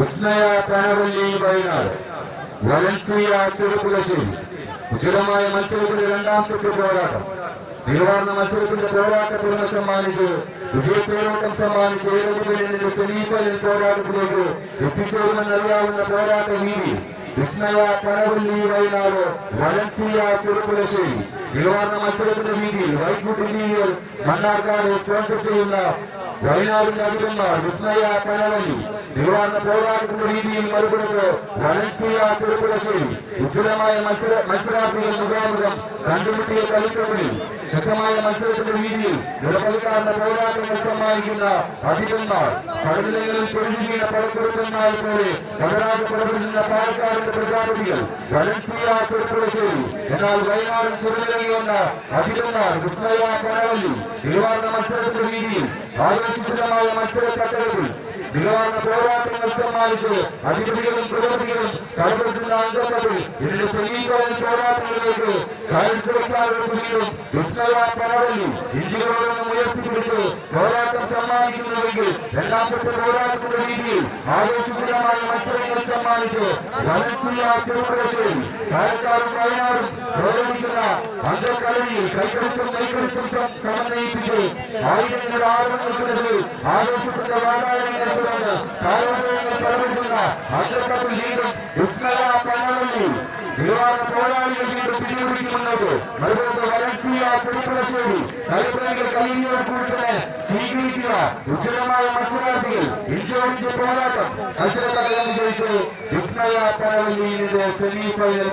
വിസ്മയ Panavally Wayanad Valencia Cherpulassery. ഉചിതമായ മത്സരത്തിന്റെ രണ്ടാം സെറ്റ് പോരാട്ടം. നിലവാർന്ന മത്സരത്തിന്റെ പോരാട്ടത്തിന് സമ്മാനിച്ച് വിജയത്തേരോട്ടം സമ്മാനിച്ച് ഏകദിന സെമിഫൈനൽ പോരാട്ടത്തിലേക്ക് എത്തിച്ചേരുമെന്നറിയാവുന്ന പോരാട്ട രീതി വിസ്മയ പനവല്ലി വയനാട് വലൻസിയ ചെറുപ്പുളശ്ശേരി. നിലവാർന്ന മത്സരത്തിന്റെ രീതിയിൽ white wood interior Mannarkkad sponsor ചെയ്യുന്ന വയനാടിന്റെ അധിപന്മാർ വിസ്മയ പനവല്ലി. നിലവാർന്ന പോരാട്ടത്തിന്റെ രീതിയിൽ മറുപുറത്ത് വലൻസിയ ചെറുപ്പുളശ്ശേരി. ഉചിതമായ മത്സരാർത്ഥികൾ മുഖാമുഖം കണ്ടുമുട്ടിയ കളിത്തമ്മിൽ ശക്തമായ മത്സരത്തിന്റെ രീതിയിൽ നിലപ്പലിക്കാരന്റെ പോരാട്ടങ്ങൾ സമ്മാനിക്കുന്ന അധിപന്മാർ. കടനിലങ്ങളിൽ പെരുകി വീണ പടക്കുറുപ്പന്മാരെ പോലെ പടരാജ പടവിടുന്ന പാലക്കാടിന്റെ പ്രജാപതികൾ വലൻസിയ ചെറുപ്പുളശ്ശേരി. എന്നാൽ വയനാടും ചെറുനിലങ്ങിയെന്ന അധിപന്മാർ വിസ്മയ പനവല്ലി. നിലവാർന്ന മത്സരത്തിന്റെ രീതിയിൽ ആവേശിതമായ മത്സര കട്ടകത്തിൽ നിലവാർന്ന പോരാട്ടങ്ങൾ സമ്മാനിച്ച് അധിപതികളും പ്രഗതികളും കടപെടുത്തുന്ന അംഗങ്ങളിൽ ഇതിന്റെ സെമിഫൈനൽ പോരാട്ടങ്ങളിലേക്ക് കാലെടുത്ത് വെക്കാനുള്ള വീണ്ടും വിസ്മയ പനവല്ലി ഇഞ്ചുകളോടൊന്നും ഉയർത്തിപ്പിടിച്ച് പോരാട്ടം സമ്മാനിക്കുന്നുവെങ്കിൽ രണ്ടാം സെറ്റ് പോരാട്ടത്തിന്റെ രീതിയിൽ ആവേശകരമായ മത്സരങ്ങൾ സമ്മാനിച്ച് വലൻസിയ ചെറുപ്പുളശ്ശേരി. പാലക്കാടും വയനാടും പ്രകടിക്കുന്ന അംഗക്കളരിയിൽ കൈക്കരുത്തും മൈക്കരുത്തും സമന്വയിപ്പിച്ച് ആയിരങ്ങളുടെ ആർവം നിൽക്കുന്നത് ആവേശത്തിന്റെ വാതായനങ്ങൾ തുടർന്ന് കാലോദയങ്ങൾ പടപെടുന്ന അംഗത്തിൽ വീണ്ടും വിസ്മയ പനവല്ലി. നിലവാർന്ന പോരാളികൾ വീണ്ടും പിടിമുറുക്കി മുന്നോട്ട്. മറുപുറത്ത് വലൻസിയ ചെറുപ്പുളശ്ശേരി. കളിപ്രേമികൾ കൈയിടിയോട് കൂടി തന്നെ സ്വീകരിക്കുക ഉജ്ജ്വലമായ മത്സരാർത്ഥികൾ. ഇഞ്ചോടിഞ്ച് പോരാട്ടം. മത്സരത്തടയം വിജയിച്ച് വിസ്മയ പനവല്ലിയുടെ സെമിഫൈനൽ